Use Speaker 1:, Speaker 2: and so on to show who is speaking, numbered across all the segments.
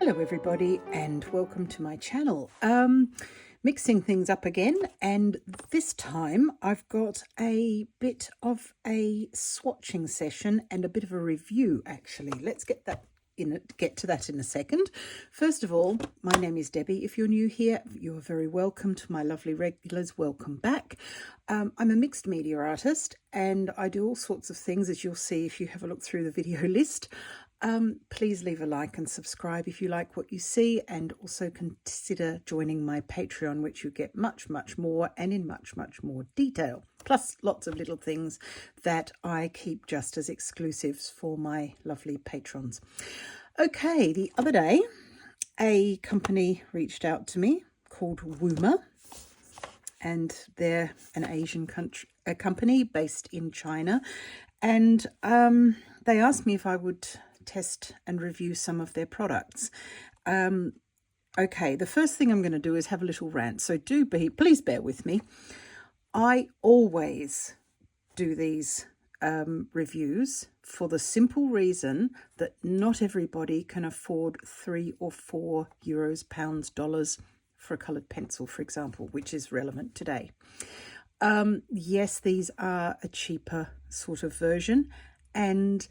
Speaker 1: Hello everybody and welcome to my channel. Mixing things up again, and this time I've got a bit of a swatching session and a bit of a review actually. Let's get to that in a second. First of all, my name is Debbie. If you're new here, you're very welcome. To my lovely regulars, welcome back. I'm a mixed media artist and I do all sorts of things, as you'll see if you have a look through the video list. Please leave a like and subscribe if you like what you see, and also consider joining my Patreon, which you get much more and in much more detail, plus lots of little things that I keep just as exclusives for my lovely patrons. Okay, the other day a company reached out to me called Woomer, and they're an Asian company based in China, and they asked me if I would test and review some of their products. Okay, the first thing I'm going to do is have a little rant, so please bear with me. I always do these reviews for the simple reason that not everybody can afford €3 or €4, pounds, dollars for a coloured pencil, for example, which is relevant today. Yes, these are a cheaper sort of version, and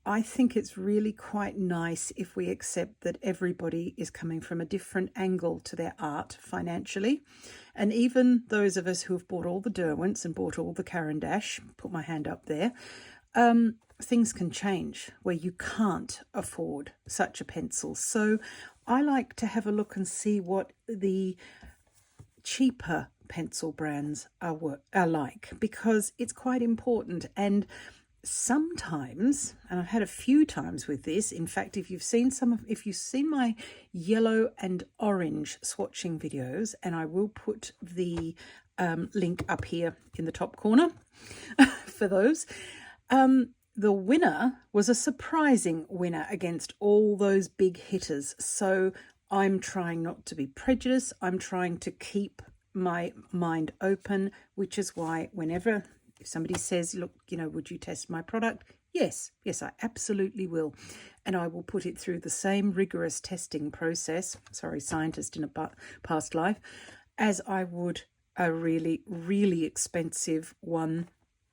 Speaker 1: I think it's really quite nice if we accept that everybody is coming from a different angle to their art financially. And even those of us who have bought all the Derwents and bought all the Caran d'Ache, put my hand up there, things can change where you can't afford such a pencil. So I like to have a look and see what the cheaper pencil brands are like, because it's quite important. And sometimes, and I've had a few times with this, in fact, if you've seen my yellow and orange swatching videos, and I will put the link up here in the top corner for those, the winner was a surprising winner against all those big hitters. So I'm trying not to be prejudiced. I'm trying to keep my mind open, which is why whenever if somebody says, look, would you test my product? Yes, I absolutely will. And I will put it through the same rigorous testing process, scientist in a past life, as I would a really expensive one.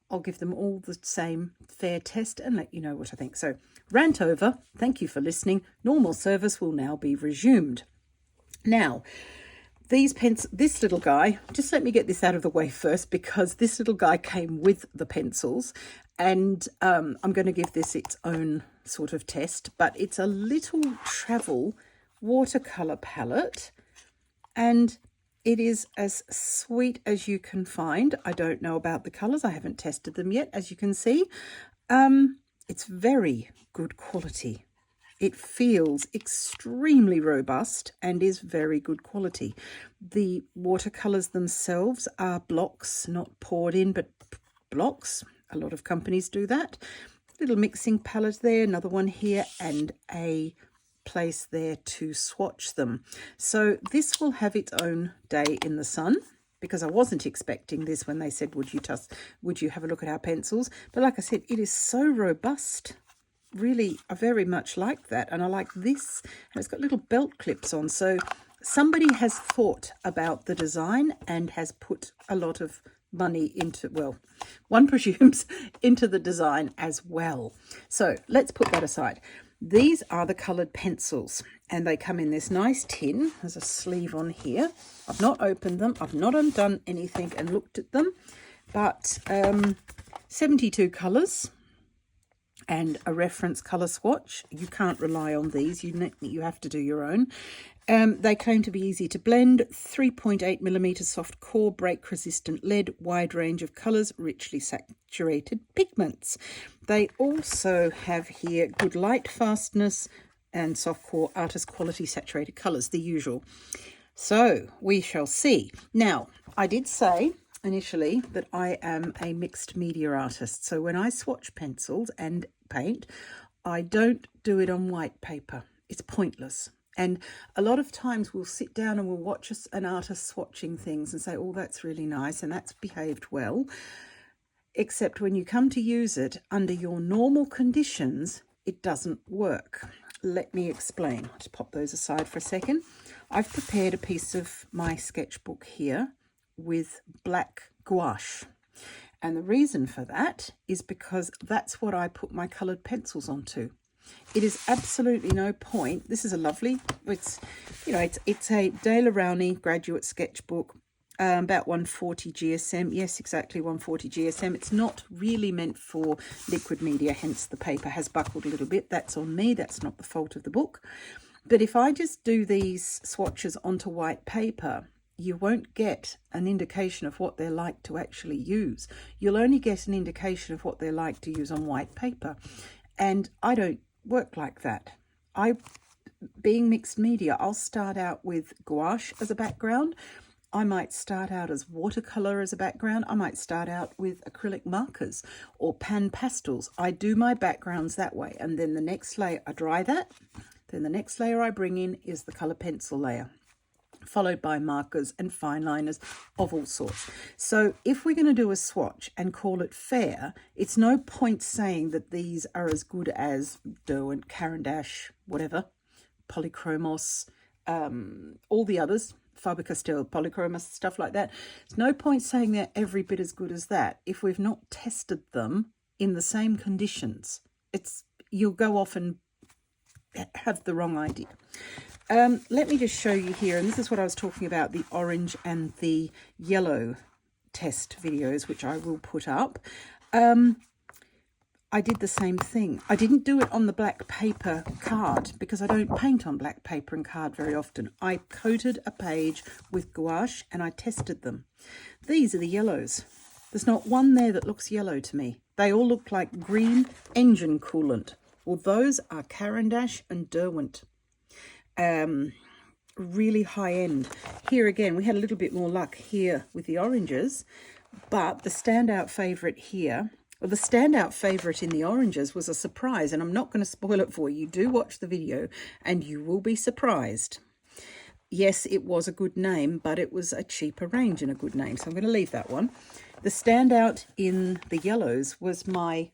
Speaker 1: I'll give them all the same fair test and let you know what I think. So, rant over. Thank you for listening. Normal service will now be resumed. Now, this little guy, just let me get this out of the way first, because this little guy came with the pencils, and I'm going to give this its own sort of test, but it's a little travel watercolor palette, and it is as sweet as you can find. I don't know about the colors. I haven't tested them yet, as you can see. It's very good quality. It feels extremely robust and is very good quality. The watercolors themselves are blocks, not poured in, but blocks. A lot of companies do that. Little mixing palette there, another one here, and a place there to swatch them. So this will have its own day in the sun, because I wasn't expecting this when they said, would you have a look at our pencils? But like I said, it is so robust. Really, I very much like that, and I like this, and it's got little belt clips on, so somebody has thought about the design and has put a lot of money into, well, one presumes, into the design as well. So let's put that aside. These are the coloured pencils, and they come in this nice tin. There's a sleeve on here. I've not opened them, I've not undone anything and looked at them, but 72 colours and a reference colour swatch. You can't rely on these. You have to do your own. They claim to be easy to blend, 3.8mm soft core, break-resistant lead, wide range of colours, richly saturated pigments. They also have here good light fastness and soft core, artist quality, saturated colours, the usual. So we shall see. Now, I did say initially that I am a mixed media artist. So when I swatch pencils and paint, I don't do it on white paper. It's pointless. And a lot of times we'll sit down and we'll watch an artist swatching things and say, oh, that's really nice and that's behaved well. Except when you come to use it under your normal conditions, it doesn't work. let me explain. I'll just pop those aside for a second. I've prepared a piece of my sketchbook here with black gouache. And the reason for that is because that's what I put my coloured pencils onto. It is absolutely no point. This is a lovely, it's a Dale Rowney graduate sketchbook, about 140 GSM. Yes, exactly 140 GSM. It's not really meant for liquid media, hence the paper has buckled a little bit. That's on me. That's not the fault of the book. But if I just do these swatches onto white paper, you won't get an indication of what they're like to actually use. You'll only get an indication of what they're like to use on white paper. And I don't work like that. Being mixed media, I'll start out with gouache as a background. I might start out as watercolor as a background. I might start out with acrylic markers or pan pastels. I do my backgrounds that way. And then the next layer, I dry that. Then the next layer I bring in is the color pencil layer, followed by markers and fine liners of all sorts. So if we're going to do a swatch and call it fair, it's no point saying that these are as good as Derwent, Caran d'Ache, whatever, Polychromos, all the others, Faber-Castell, Polychromos, stuff like that. There's no point saying they're every bit as good as that if we've not tested them in the same conditions. You'll go off and have the wrong idea. Let me just show you here, and this is what I was talking about, the orange and the yellow test videos, which I will put up. I did the same thing. I didn't do it on the black paper card because I don't paint on black paper and card very often. I coated a page with gouache and I tested them. These are the yellows. There's not one there that looks yellow to me. They all look like green engine coolant. Well, those are Caran d'Ache and Derwent. Really high end. Here again, we had a little bit more luck here with the oranges, but the standout favourite here, well, the standout favourite in the oranges was a surprise, and I'm not going to spoil it for you. Do watch the video and you will be surprised. Yes, it was a good name, but it was a cheaper range and a good name, so I'm going to leave that one. The standout in the yellows was my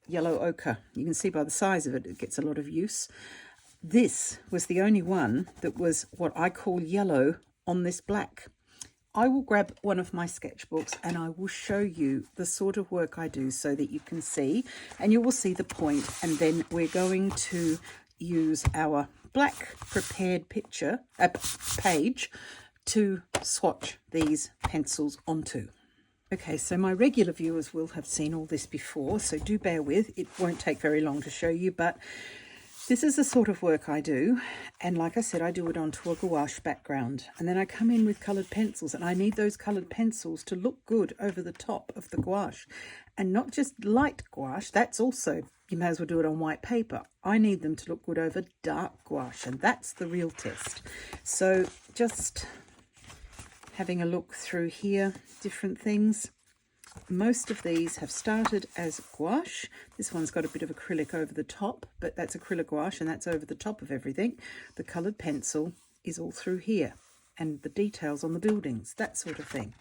Speaker 1: yellow ochre. You can see by the size of it, it gets a lot of use. This was the only one that was what I call yellow on this black. I will grab one of my sketchbooks and I will show you the sort of work I do so that you can see, and you will see the point. And then we're going to use our black prepared page to swatch these pencils onto. Okay, so my regular viewers will have seen all this before, so do bear with. It won't take very long to show you, but this is the sort of work I do. And like I said, I do it onto a gouache background. And then I come in with coloured pencils, and I need those coloured pencils to look good over the top of the gouache. And not just light gouache, that's also, you may as well do it on white paper. I need them to look good over dark gouache, and that's the real test. So just having a look through here, different things. Most of these have started as gouache. This one's got a bit of acrylic over the top, but that's acrylic gouache and that's over the top of everything. The coloured pencil is all through here, and the details on the buildings, that sort of thing.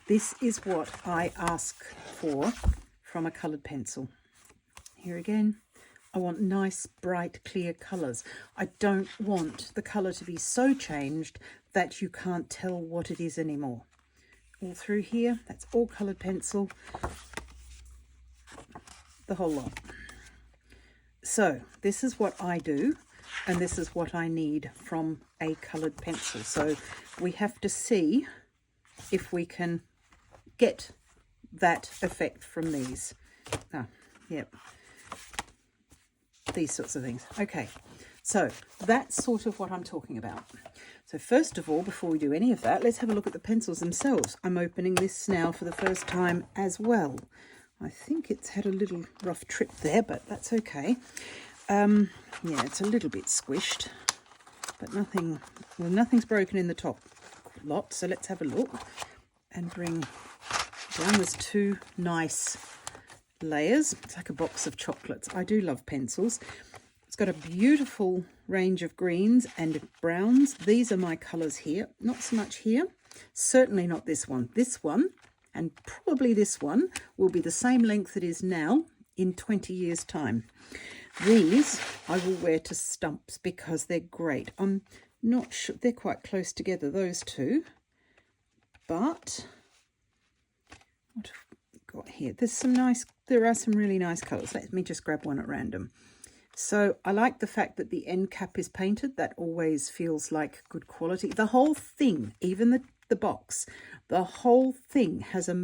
Speaker 1: This is what I ask for from a coloured pencil. Here again, I want nice, bright, clear colours. I don't want the colour to be so changed that you can't tell what it is anymore. All through here, that's all coloured pencil, the whole lot. So this is what I do, and this is what I need from a coloured pencil. So we have to see if we can get that effect from these. Yep. These sorts of things. Okay, so that's sort of what I'm talking about. So first of all, before we do any of that, let's have a look at the pencils themselves. I'm opening this now for the first time as well. I think it's had a little rough trip there, but that's okay. Yeah, it's a little bit squished, but nothing's broken in the top lot. So let's have a look and bring down. There's two nice layers. It's like a box of chocolates. I do love pencils. It's got a beautiful range of greens and browns. These are my colours here. Not so much here. Certainly not this one. This one, and probably this one, will be the same length it is now in 20 years' time. These I will wear to stumps because they're great. I'm not sure, they're quite close together, those two. But what have we got here? There are some really nice colours. Let me just grab one at random. So I like the fact that the end cap is painted. That always feels like good quality. The whole thing, even the box, the whole thing has a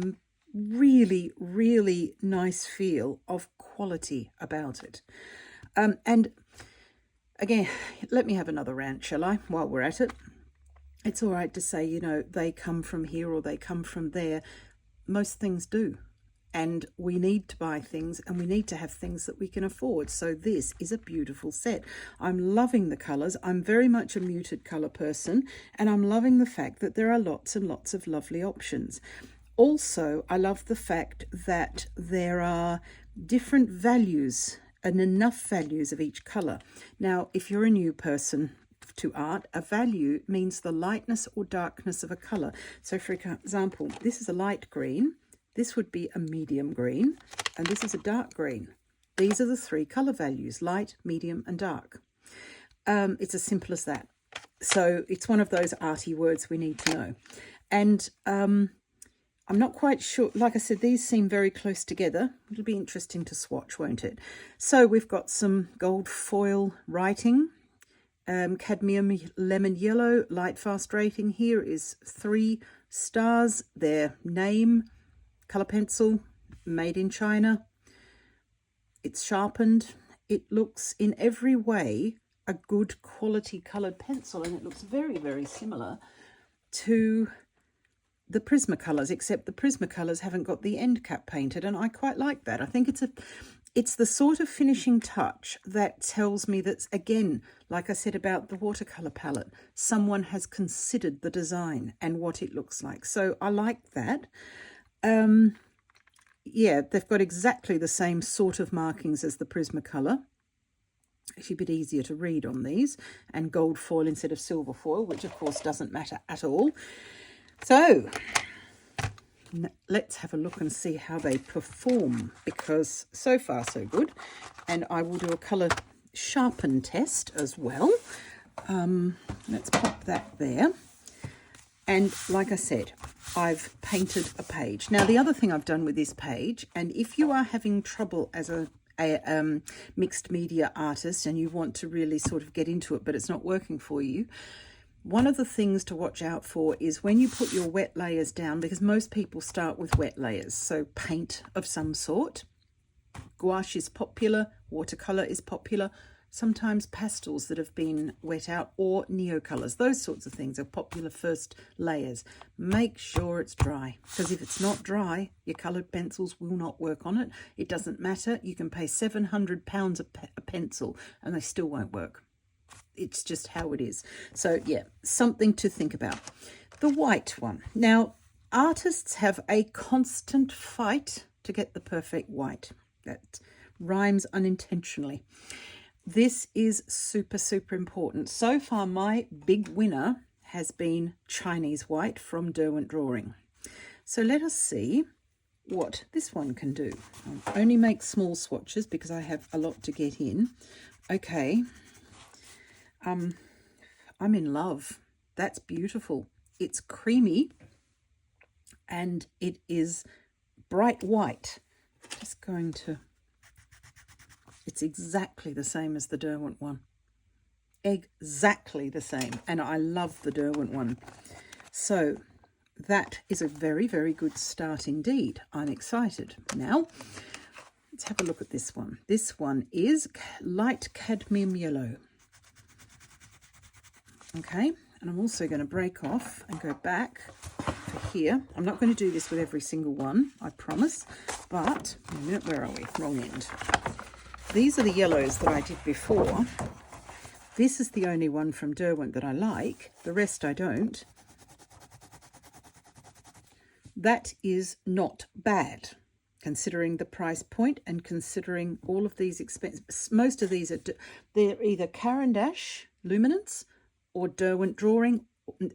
Speaker 1: really, really nice feel of quality about it. And again, let me have another rant, shall I, while we're at it? It's all right to say, you know, they come from here or they come from there. Most things do. And we need to buy things and we need to have things that we can afford. So this is a beautiful set. I'm loving the colours. I'm very much a muted colour person, and I'm loving the fact that there are lots and lots of lovely options. Also, I love the fact that there are different values and enough values of each colour. Now, if you're a new person to art, a value means the lightness or darkness of a colour. So for example, this is a light green, this would be a medium green, and this is a dark green. These are the three colour values: light, medium and dark. It's as simple as that. So it's one of those arty words we need to know. And I'm not quite sure, like I said, these seem very close together. It'll be interesting to swatch, won't it? So we've got some gold foil writing, cadmium lemon yellow, light fast rating. Here is 3 stars, their name, colour pencil, made in China. It's sharpened. It looks in every way a good quality coloured pencil, and it looks very, very similar to the Prismacolors, except the Prismacolors haven't got the end cap painted, and I quite like that. I think it's the sort of finishing touch that tells me that, again, like I said about the watercolour palette, someone has considered the design and what it looks like. So I like that. Yeah, they've got exactly the same sort of markings as the Prismacolor. Actually a bit easier to read on these, and gold foil instead of silver foil, which of course doesn't matter at all. So let's have a look and see how they perform, because so far so good. And I will do a colour sharpen test as well. Let's pop that there. And like I said, I've painted a page. Now, the other thing I've done with this page, and if you are having trouble as a mixed media artist and you want to really sort of get into it, but it's not working for you, one of the things to watch out for is when you put your wet layers down, because most people start with wet layers, so paint of some sort. Gouache is popular, watercolor is popular, sometimes pastels that have been wet out, or neocolors. Those sorts of things are popular first layers. Make sure it's dry, because if it's not dry, your colored pencils will not work on it. It doesn't matter. You can pay £700 a pencil and they still won't work. It's just how it is. So yeah, something to think about. The white one. Now, artists have a constant fight to get the perfect white. That rhymes unintentionally. This is super, super important. So far, my big winner has been Chinese white from Derwent Drawing. So let us see what this one can do. I'll only make small swatches because I have a lot to get in. Okay. I'm in love. That's beautiful. It's creamy and it is bright white. Just going to... It's exactly the same as the Derwent one. Exactly the same. And I love the Derwent one. So that is a very, very good start indeed. I'm excited. Now, let's have a look at this one. This one is light cadmium yellow. Okay, and I'm also going to break off and go back to here. I'm not going to do this with every single one, I promise. But, a minute, where are we? Wrong end. These are the yellows that I did before. This is the only one from Derwent that I like. The rest I don't. That is not bad, considering the price point and considering all of these expenses. Most of these are, they're either Caran d'Ache Luminance or Derwent Drawing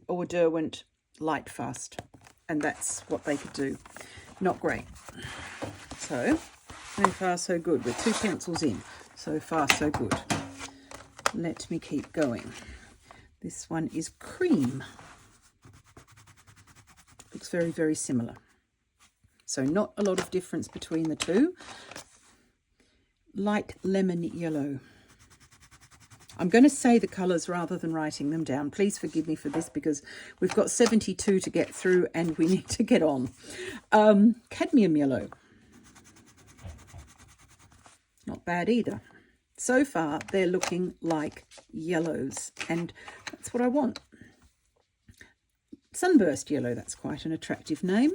Speaker 1: or Derwent Light Fast. And that's what they could do. Not great. So far so good with 2 pencils in. So far, so good. Let me keep going. This one is cream. Looks very, very similar. So not a lot of difference between the two. Light lemon yellow. I'm going to say the colours rather than writing them down. Please forgive me for this because we've got 72 to get through and we need to get on. Cadmium yellow. Not bad either. So far, they're looking like yellows, and that's what I want. Sunburst yellow, that's quite an attractive name.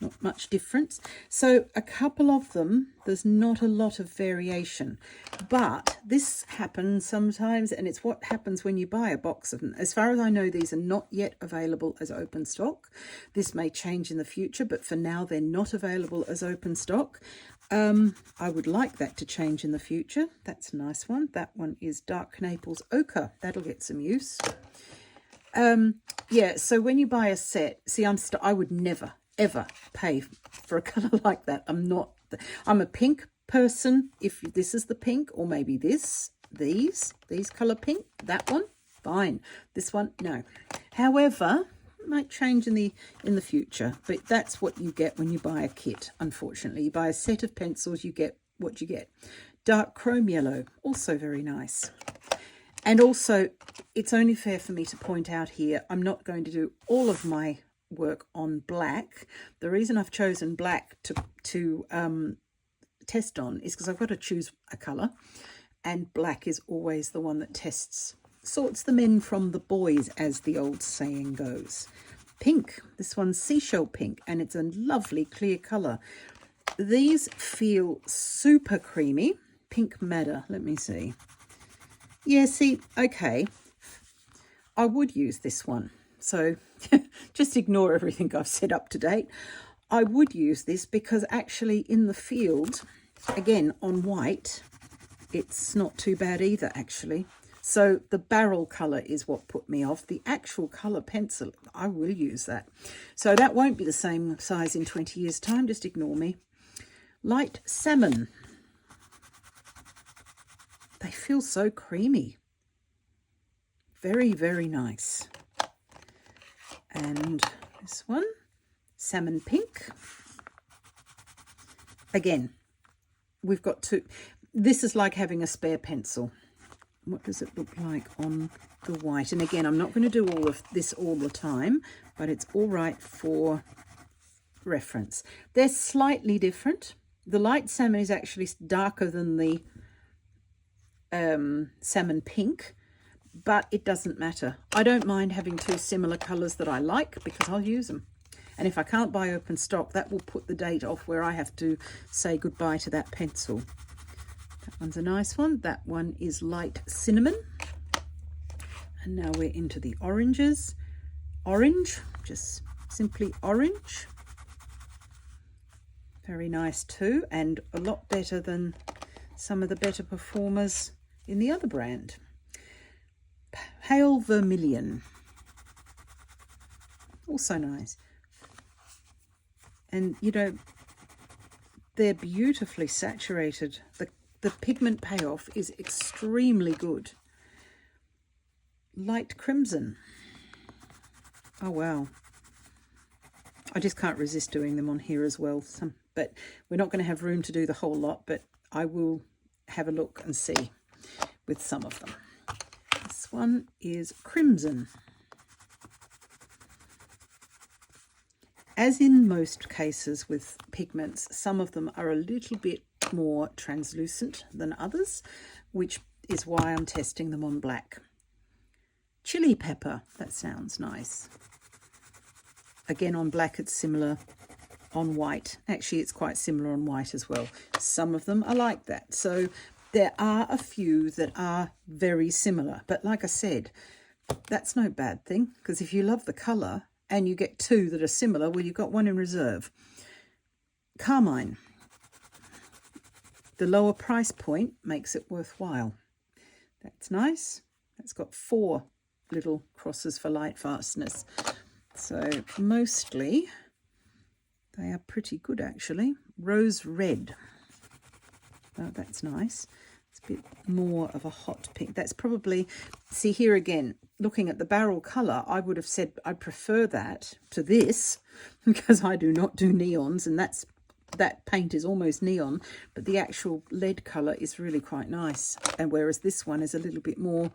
Speaker 1: Not much difference. So a couple of them, there's not a lot of variation, but this happens sometimes, and it's what happens when you buy a box of them. As far as I know, these are not yet available as open stock. This may change in the future, but for now they're not available as open stock. I would like that to change in the future. That's a nice one. That one is dark Naples ochre. That'll get some use. Yeah, so when you buy a set, see, I would never ever pay for a color like that. I'm a pink person. If this is the pink, or maybe these color pink, that one, fine. This one, no. However, it might change in the future, but that's what you get when you buy a kit. Unfortunately, you buy a set of pencils, you get what you get. Dark chrome yellow, also very nice. And also, it's only fair for me to point out here, I'm not going to do all of my work on black. The reason I've chosen black to test on is because I've got to choose a colour, and black is always the one that sorts the men from the boys, as the old saying goes. Pink, this one's seashell pink, and it's a lovely clear colour. These feel super creamy. Pink madder, let me see. Yeah, see, okay, I would use this one. So just ignore everything I've said up to date. I would use this because actually in the field, again, on white, it's not too bad either, actually. So the barrel colour is what put me off. The actual colour pencil, I will use that. So that won't be the same size in 20 years' time. Just ignore me. Light salmon. They feel so creamy. Very, very nice. And this one, salmon pink. Again, we've got two. This is like having a spare pencil. What does it look like on the white? And again, I'm not going to do all of this all the time, but it's all right for reference. They're slightly different. The light salmon is actually darker than the salmon pink, but it doesn't matter. I don't mind having two similar colours that I like because I'll use them. And if I can't buy open stock, that will put the date off where I have to say goodbye to that pencil. That one's a nice one. That one is light cinnamon. And now we're into the oranges. Orange, just simply orange. Very nice too, and a lot better than some of the better performers in the other brand. Pale vermilion, also nice. And you know, they're beautifully saturated. The pigment payoff is extremely good. Light crimson. Oh wow, I just can't resist doing them on here as well. But we're not going to have room to do the whole lot, but I will have a look and see with some of them. This one is crimson. As in most cases with pigments, some of them are a little bit more translucent than others, which is why I'm testing them on black. Chili pepper, that sounds nice. Again, on black it's similar. On white, actually it's quite similar on white as well. Some of them are like that. So there are a few that are very similar, but like I said, that's no bad thing, because if you love the colour and you get two that are similar, well, you've got one in reserve. Carmine. The lower price point makes it worthwhile. That's nice. That's got 4 little crosses for light fastness. So mostly they are pretty good actually. Rose red. Oh, that's nice. It's a bit more of a hot pink. That's probably, see here again, looking at the barrel colour, I would have said I prefer that to this because I do not do neons, and that paint is almost neon, but the actual lead colour is really quite nice. And whereas this one is a little bit more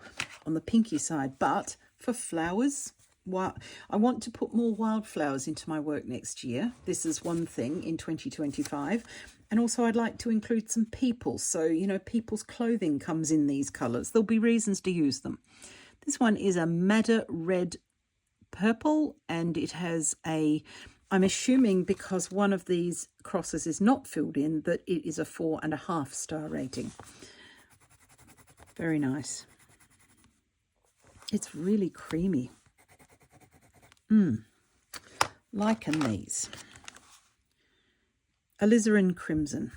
Speaker 1: on the pinky side. But for flowers, I want to put more wildflowers into my work next year. This is one thing in 2025. And also I'd like to include some people. So, you know, people's clothing comes in these colours. There'll be reasons to use them. This one is a madder red purple, and it has a, I'm assuming because one of these crosses is not filled in, that it is a 4.5 star rating. Very nice. It's really creamy. Liken these. Alizarin Crimson.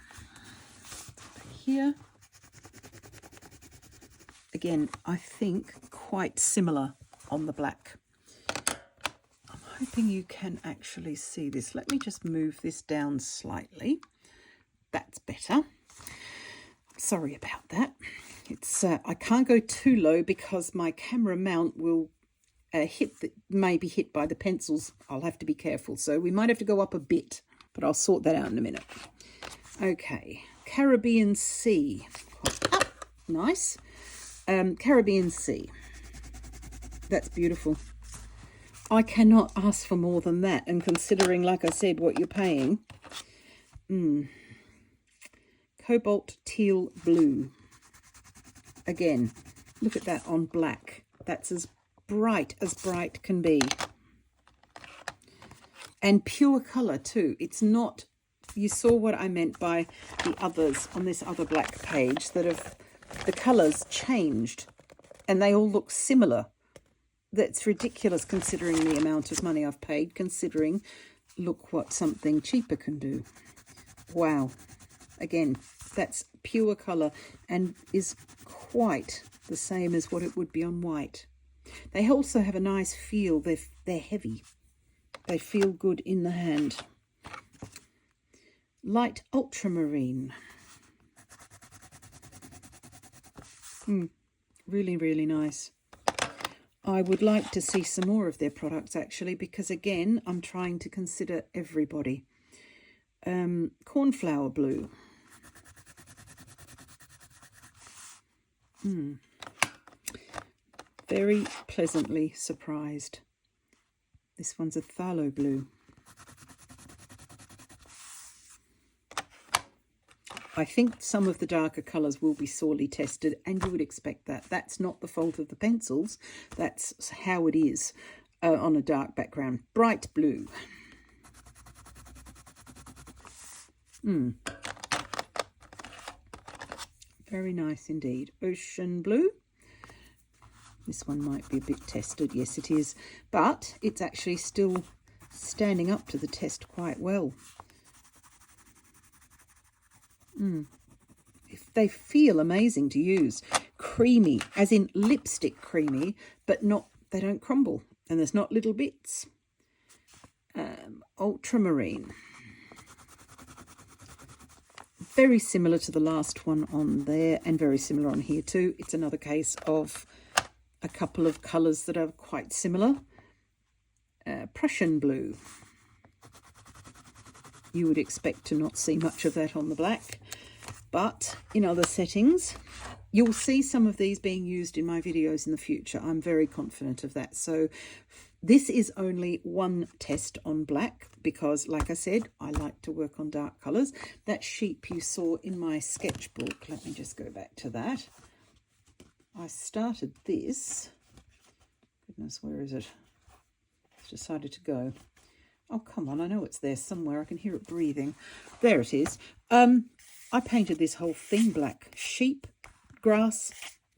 Speaker 1: Here. Again, I think quite similar on the black. I'm hoping you can actually see this. Let me just move this down slightly. That's better. Sorry about that. It's I can't go too low because my camera mount will may be hit by the pencils. I'll have to be careful. So we might have to go up a bit, but I'll sort that out in a minute. Okay, Caribbean Sea. Up. Nice. Caribbean Sea. That's beautiful. I cannot ask for more than that. And considering, like I said, what you're paying. Cobalt Teal Blue. Again, look at that on black. That's as bright can be. And pure colour too. It's not, you saw what I meant by the others on this other black page, that have the colours changed and they all look similar. That's ridiculous considering the amount of money I've paid, considering look what something cheaper can do. Wow. Again, that's pure colour and is quite the same as what it would be on white. They also have a nice feel. They're heavy. They feel good in the hand. Light ultramarine. Really, really nice. I would like to see some more of their products actually, because again, I'm trying to consider everybody. Cornflower blue. Very pleasantly surprised. This one's a phthalo blue. I think some of the darker colours will be sorely tested, and you would expect that. That's not the fault of the pencils. That's how it is on a dark background. Bright blue. Very nice indeed. Ocean blue. This one might be a bit tested. Yes, it is. But it's actually still standing up to the test quite well. If they feel amazing to use. Creamy, as in lipstick creamy, but not, they don't crumble. And there's not little bits. Ultramarine. Very similar to the last one on there, and very similar on here too. It's another case of a couple of colours that are quite similar. Prussian blue. You would expect to not see much of that on the black, but in other settings, you'll see some of these being used in my videos in the future. I'm very confident of that. So this is only one test on black because, like I said, I like to work on dark colours. That sheep you saw in my sketchbook, let me just go back to that. I started this. Goodness, where is it? It's decided to go. Oh, come on, I know it's there somewhere. I can hear it breathing. There it is. I painted this whole thing black. Sheep, grass,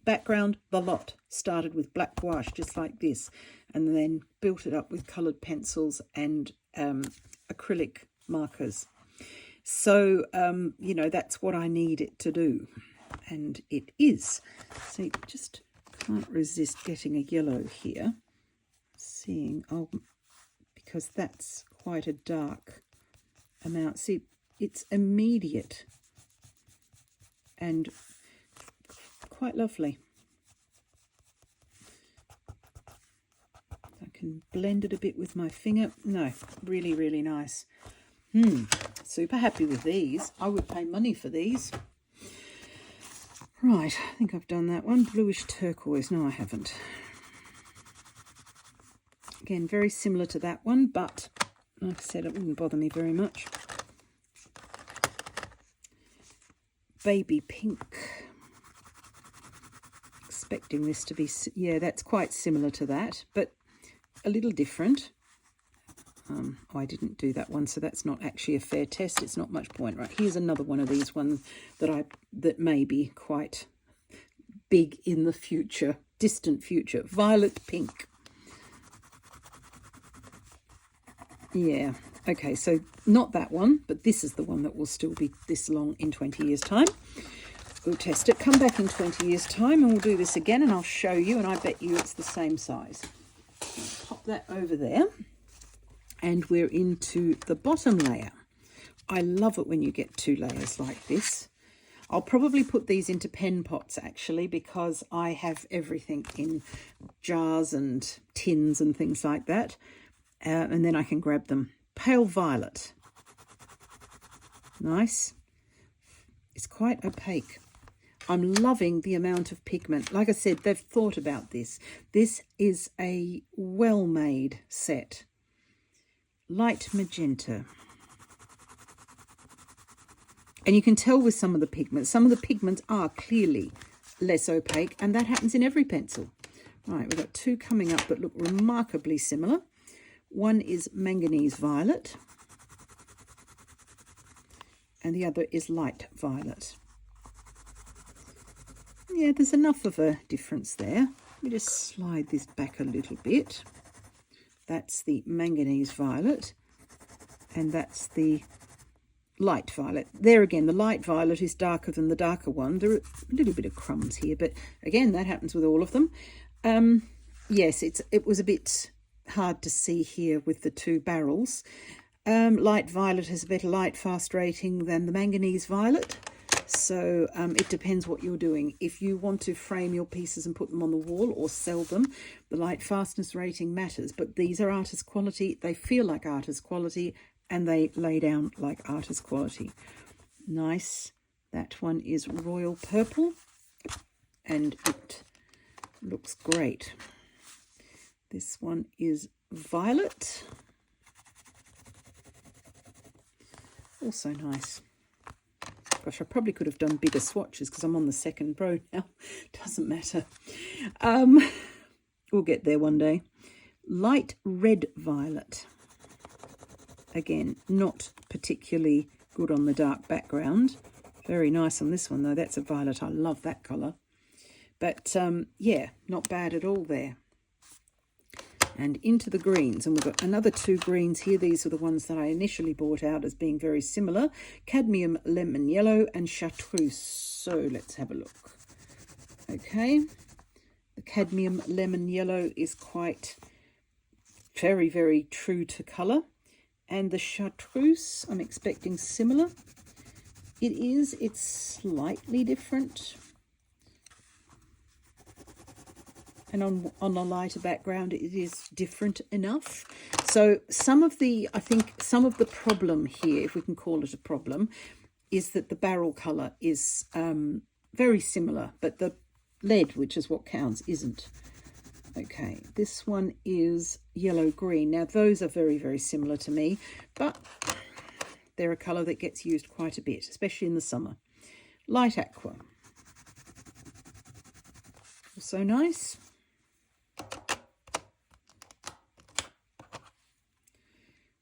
Speaker 1: background, the lot. Started with black gouache, just like this, and then built it up with coloured pencils and acrylic markers. So, you know, that's what I need it to do. And it is. See, just can't resist getting a yellow here. Seeing, oh, because that's quite a dark amount. See, it's immediate. and quite lovely. I can blend it a bit with my finger. No, really, really nice. Super happy with these. I would pay money for these. Right, I think I've done that one. Bluish turquoise. No, I haven't. Again, very similar to that one, but like I said, it wouldn't bother me very much. Baby pink. Expecting this to be, yeah, that's quite similar to that, but a little different. Oh, I didn't do that one, so that's not actually a fair test. It's not much point. Right, here's another one of these ones that may be quite big in the future, distant future. Violet pink. Yeah, okay, so not that one, but this is the one that will still be this long in 20 years' time. We'll test it, come back in 20 years' time, and we'll do this again, and I'll show you, and I bet you it's the same size. I'll pop that over there. And we're into the bottom layer. I love it when you get two layers like this. I'll probably put these into pen pots actually, because I have everything in jars and tins and things like that. And then I can grab them. Pale violet. Nice. It's quite opaque. I'm loving the amount of pigment. Like I said, they've thought about this. This is a well-made set. Light magenta. And you can tell with some of the pigments. Some of the pigments are clearly less opaque, and that happens in every pencil. Right, we've got two coming up that look remarkably similar. One is manganese violet, and the other is light violet. Yeah, there's enough of a difference there. Let me just slide this back a little bit. That's the manganese violet, and that's the light violet. There again, the light violet is darker than the darker one. There are a little bit of crumbs here, but again, that happens with all of them. Yes, it was a bit hard to see here with the two barrels. Light violet has a better light fast rating than the manganese violet. So it depends what you're doing. If you want to frame your pieces and put them on the wall or sell them, the light fastness rating matters. But these are artist quality. They feel like artist quality, and they lay down like artist quality. Nice. That one is royal purple, and it looks great. This one is violet. Also nice. Gosh, I probably could have done bigger swatches because I'm on the second row now. Doesn't matter. We'll get there one day. Light red violet. Again, not particularly good on the dark background. Very nice on this one, though. That's a violet. I love that colour. But, yeah, not bad at all there. And into the greens, and we've got another two greens here. These are the ones that I initially bought out as being very similar: cadmium lemon yellow and chartreuse. So let's have a look. Okay, the cadmium lemon yellow is quite very, very true to colour, and the chartreuse I'm expecting similar. It is. It's slightly different. And on a lighter background, it is different enough. So I think some of the problem here, if we can call it a problem, is that the barrel colour is very similar, but the lead, which is what counts, isn't. Okay, this one is yellow-green. Now, those are very, very similar to me, but they're a colour that gets used quite a bit, especially in the summer. Light aqua. Also nice.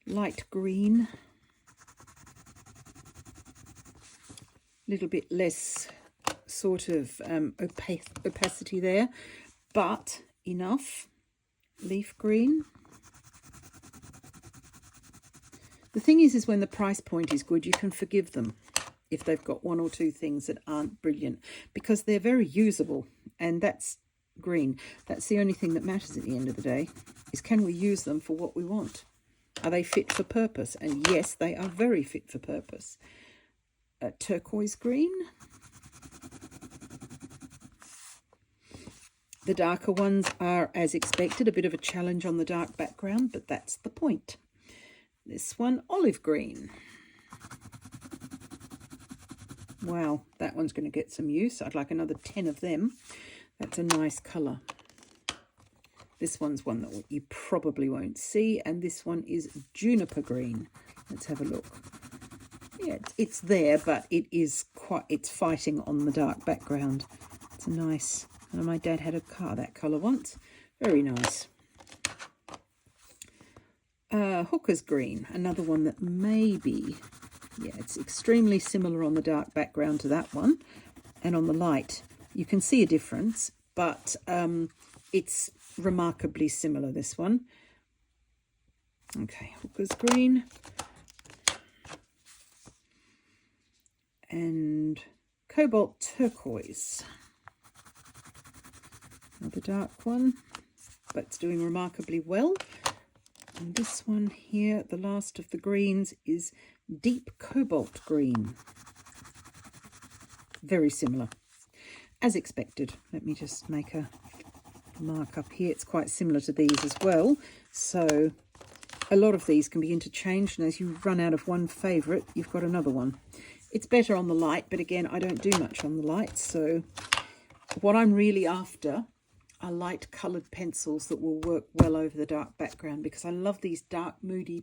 Speaker 1: Light green, a little bit less sort of opacity there, but enough. Leaf green. The thing is when the price point is good, you can forgive them if they've got one or two things that aren't brilliant, because they're very usable, and that's green. That's the only thing that matters at the end of the day, is can we use them for what we want? Are they fit for purpose? And yes, they are very fit for purpose. Turquoise green. The darker ones are, as expected, a bit of a challenge on the dark background, but that's the point. This one, olive green. Wow, that one's going to get some use. I'd like another 10 of them. That's a nice colour. This one's one that you probably won't see, and this one is juniper green. Let's have a look. Yeah, it's there, but it's fighting on the dark background. It's a nice, and my dad had a car that colour once. Very nice. Hooker's green, another one that maybe, yeah, it's extremely similar on the dark background to that one, and on the light you can see a difference, but it's remarkably similar, this one. Okay, Hooker's green. And cobalt turquoise. Another dark one, but it's doing remarkably well. And this one here, the last of the greens, is deep cobalt green. Very similar, as expected. Let me just make a mark up here. It's quite similar to these as well. So a lot of these can be interchanged, and as you run out of one favourite, you've got another one. It's better on the light, but again, I don't do much on the light. So what I'm really after are light coloured pencils that will work well over the dark background, because I love these dark, moody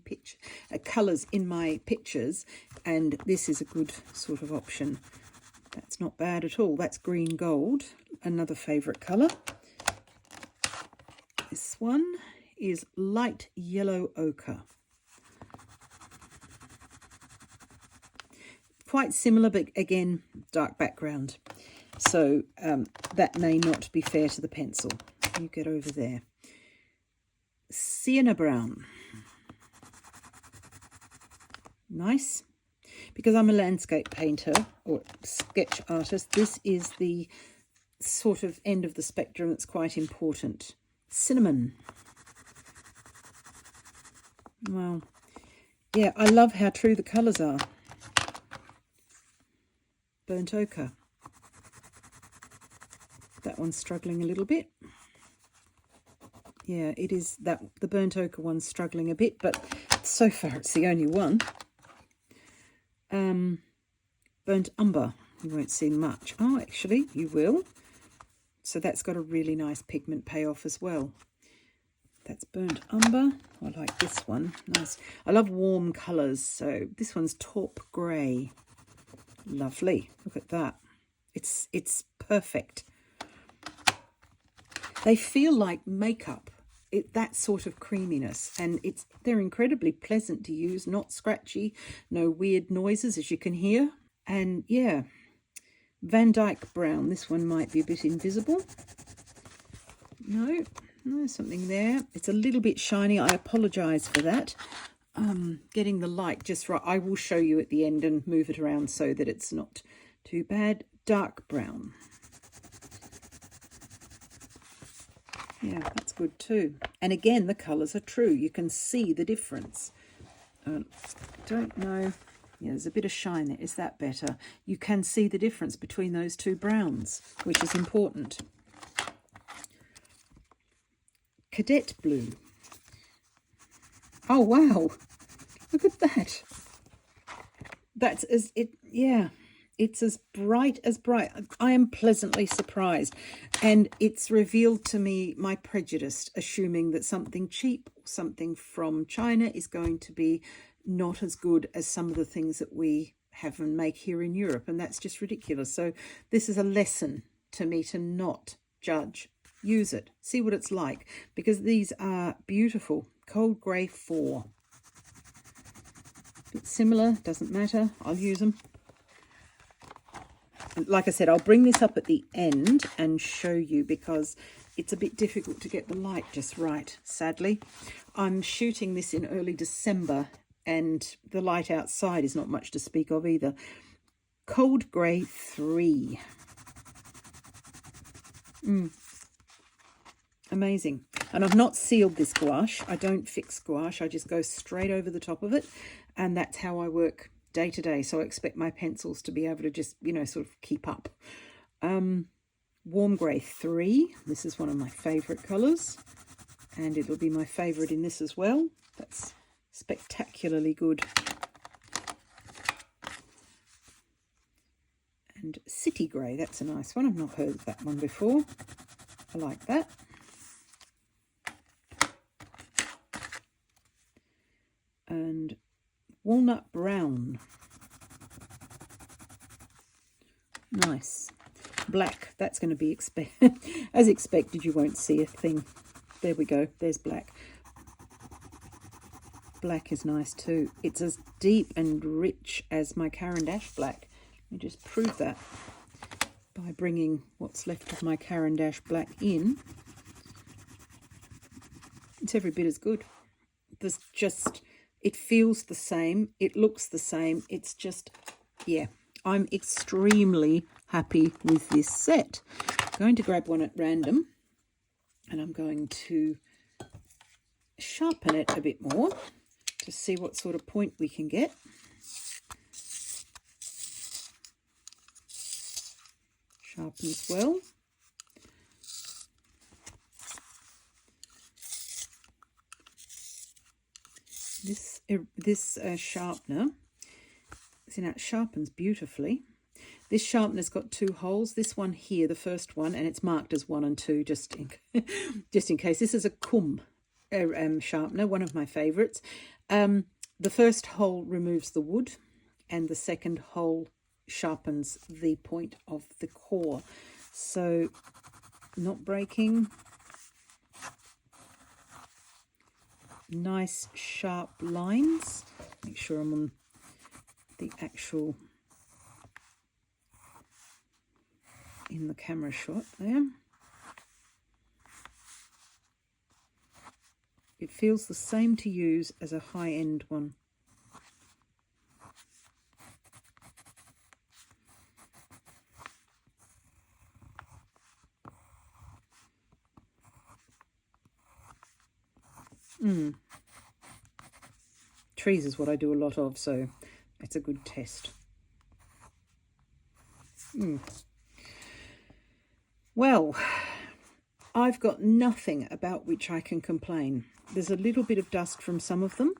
Speaker 1: colours in my pictures, and this is a good sort of option. That's not bad at all. That's green gold, another favourite colour. This one is light yellow ochre. Quite similar, but again, dark background. So that may not be fair to the pencil. You get over there. Sienna brown. Nice. Because I'm a landscape painter or sketch artist, this is the sort of end of the spectrum that's quite important. Cinnamon. Wow. Yeah, I love how true the colours are. Burnt ochre. That one's struggling a little bit. Yeah, it is that the burnt ochre one's struggling a bit, but so far it's the only one. Burnt umber, you won't see much. Oh, actually, you will. So that's got a really nice pigment payoff as well. That's burnt umber. I like this one. Nice. I love warm colours, so this one's taupe grey. Lovely. Look at that. It's perfect. They feel like makeup. That sort of creaminess, and they're incredibly pleasant to use, not scratchy, no weird noises as you can hear. And yeah, Van Dyke brown. This one might be a bit invisible. No, there's something there. It's a little bit shiny. I apologise for that. Getting the light just right. I will show you at the end and move it around so that it's not too bad. Dark brown. Yeah, that's good too. And again, the colours are true. You can see the difference. Don't know. Yeah, there's a bit of shine there. Is that better? You can see the difference between those two browns, which is important. Cadet blue. Oh, wow. Look at that. That's as it, yeah. It's as bright as bright. I am pleasantly surprised. And it's revealed to me my prejudice, assuming that something cheap, something from China is going to be not as good as some of the things that we have and make here in Europe. And that's just ridiculous. So this is a lesson to me to not judge. Use it. See what it's like. Because these are beautiful. Cold grey 4. Bit similar. Doesn't matter. I'll use them. Like I said, I'll bring this up at the end and show you, because it's a bit difficult to get the light just right, sadly. I'm shooting this in early December and the light outside is not much to speak of either. Cold grey 3. Amazing. And I've not sealed this gouache. I don't fix gouache. I just go straight over the top of it. And that's how I work day to day. So I expect my pencils to be able to just, you know, sort of keep up. Warm Grey 3. This is one of my favourite colours, and it'll be my favourite in this as well. That's spectacularly good. And City Grey, that's a nice one. I've not heard of that one before. I like that. And Walnut Brown. Nice. Black, that's going to be as expected. You won't see a thing. There we go, there's black. Black is nice too. It's as deep and rich as my Caran d'Ache black. Let me just prove that by bringing what's left of my Caran d'Ache black in. It's every bit as good. There's just, it feels the same, it looks the same. It's just, yeah, I'm extremely happy with this set. I'm going to grab one at random and I'm going to sharpen it a bit more to see what sort of point we can get. Sharpens well. This sharpener, see now it sharpens beautifully. This sharpener's got 2 holes. This one here, the first one, and it's marked as 1 and 2 just in case. This is a Cum sharpener, one of my favourites. The first hole removes the wood, and the second hole sharpens the point of the core. So, not breaking. Nice sharp lines. Make sure I'm on the actual, in the camera shot there. It feels the same to use as a high-end one. Trees is what I do a lot of, so it's a good test. Well, I've got nothing about which I can complain. There's a little bit of dust from some of them,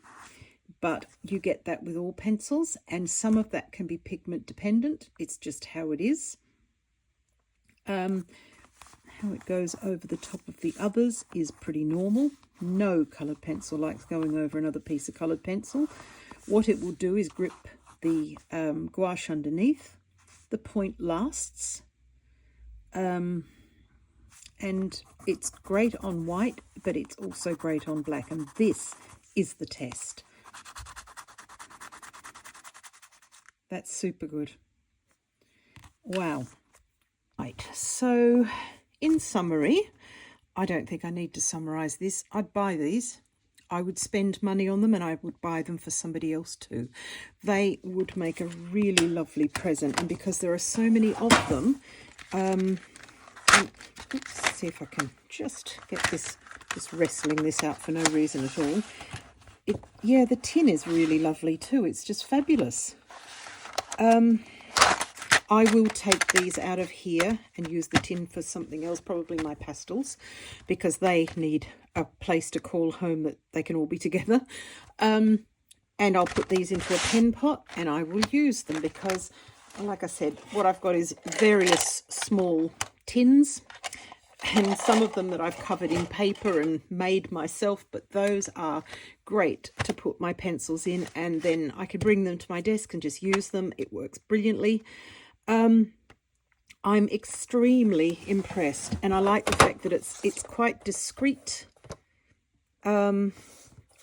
Speaker 1: but you get that with all pencils, and some of that can be pigment dependent. It's just how it is. How it goes over the top of the others is pretty normal. No coloured pencil likes going over another piece of coloured pencil. What it will do is grip the gouache underneath. The point lasts. And it's great on white, but it's also great on black. And this is the test. That's super good. Wow. Right, so in summary, I don't think I need to summarise this. I'd buy these. I would spend money on them, and I would buy them for somebody else too. They would make a really lovely present, and because there are so many of them, let's see if I can just get this, just wrestling this out for no reason at all. Yeah, the tin is really lovely too. It's just fabulous. I will take these out of here and use the tin for something else, probably my pastels, because they need a place to call home that they can all be together. And I'll put these into a pen pot and I will use them because, like I said, what I've got is various small tins, and some of them that I've covered in paper and made myself, but those are great to put my pencils in, and then I can bring them to my desk and just use them. It works brilliantly. I'm extremely impressed, and I like the fact that it's quite discreet. I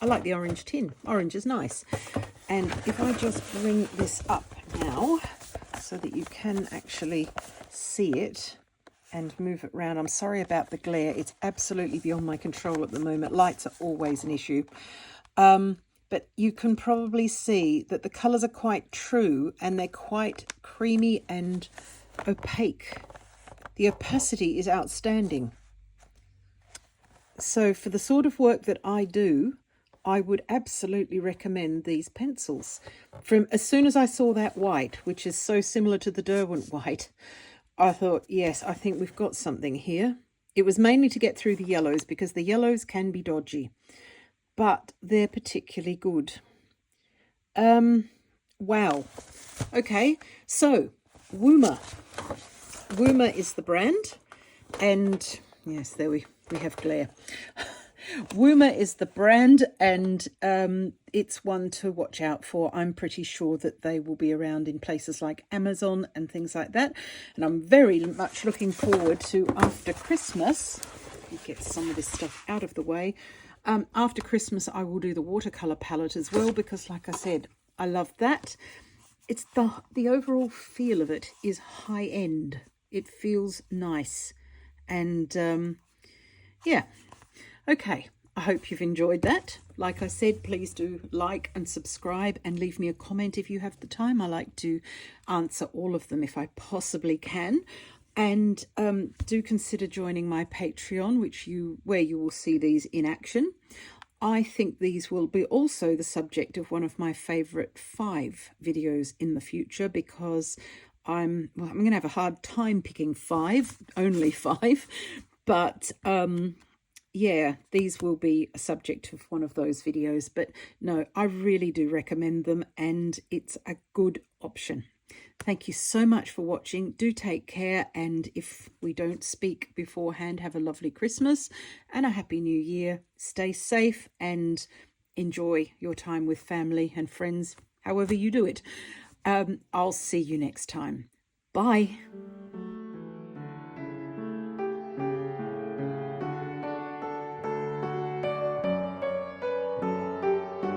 Speaker 1: like the orange tin. Orange is nice. And if I just bring this up now so that you can actually see it and move it around. I'm sorry about the glare. It's absolutely beyond my control at the moment. Lights are always an issue. But you can probably see that the colours are quite true and they're quite creamy and opaque. The opacity is outstanding. So for the sort of work that I do, I would absolutely recommend these pencils. From as soon as I saw that white, which is so similar to the Derwent white, I thought, yes, I think we've got something here. It was mainly to get through the yellows because the yellows can be dodgy, but they're particularly good. Wow. Okay, so Woomer. Woomer is the brand, and yes, there we have glare. Woomer is the brand, and it's one to watch out for. I'm pretty sure that they will be around in places like Amazon and things like that. And I'm very much looking forward to after Christmas. Let me get some of this stuff out of the way. After Christmas, I will do the watercolor palette as well, because like I said, I love that. It's the overall feel of it is high end. It feels nice. And yeah. Okay, I hope you've enjoyed that. Like I said, please do like and subscribe and leave me a comment if you have the time. I like to answer all of them if I possibly can. And do consider joining my Patreon, where you will see these in action. I think these will be also the subject of one of my favourite 5 videos in the future, because I'm going to have a hard time picking 5, only 5, but yeah, these will be a subject of one of those videos. But no, I really do recommend them, and it's a good option. Thank you so much for watching. Do take care, and if we don't speak beforehand, have a lovely Christmas and a happy new year. Stay safe and enjoy your time with family and friends, however you do it. I'll see you next time. Bye.